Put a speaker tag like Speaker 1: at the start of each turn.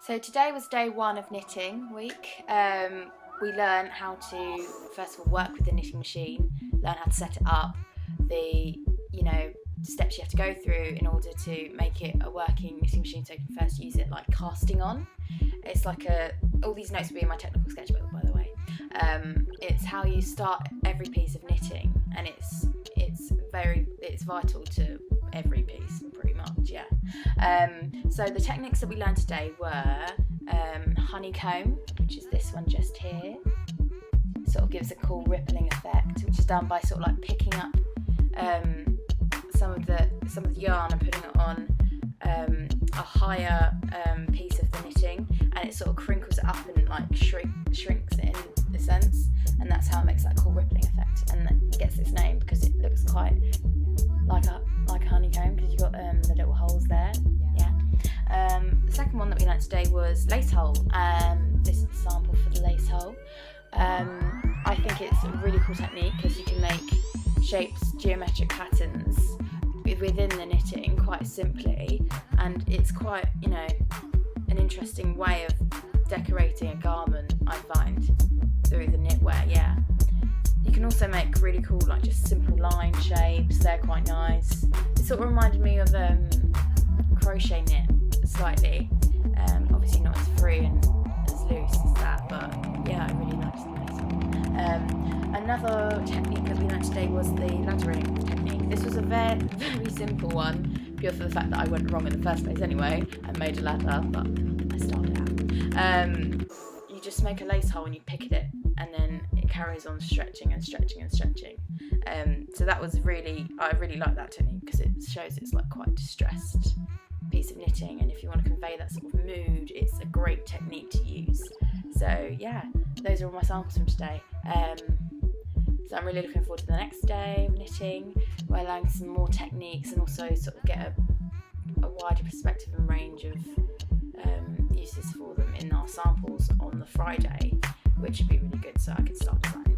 Speaker 1: So today was day one of knitting week. We learned how to, first of all, work with the knitting machine, learn how to set it up, the steps you have to go through in order to make it a working knitting machine, so you can first use it like casting on. It's like all these notes will be in my technical sketchbook, by the way. It's how you start every piece of knitting, and it's vital to every piece pretty much, yeah. So the techniques that we learned today were honeycomb, which is this one just here. Sort of gives a cool rippling effect, which is done by sort of like picking up some of the yarn and putting it on a higher piece of the knitting, and it sort of crinkles it up and like shrinks it in a sense, and that's how it makes that cool rippling effect, and it gets its name because it looks quite like a honeycomb because you've got the little holes there. Yeah. The second one that we learned today was lace hole. This is a sample for the lace hole. I think it's a really cool technique because you can make shapes, geometric patterns within the knitting quite simply, and it's quite, an interesting way of decorating a garment, I find, through the knitwear. Yeah. You can also make really cool, like just simple line shapes. They're quite nice. It sort of reminded me of crochet knit slightly. Obviously not as free and as loose as that, but yeah, I really liked the another technique that we learned today was the laddering technique. This was a very, very simple one, pure for the fact that I went wrong in the first place anyway and made a ladder, but I started out. You just make a lace hole and you picket it, and then it carries on stretching and stretching and stretching. So that was I really like that technique because it shows it's like quite a distressed piece of knitting, and if you want to convey that sort of mood, it's a great technique to use. So yeah, those are all my samples from today. So I'm really looking forward to the next day of knitting, where I learn some more techniques and also sort of get a wider perspective and range of uses for them in our samples on the Friday, which would be really good, so I could start designing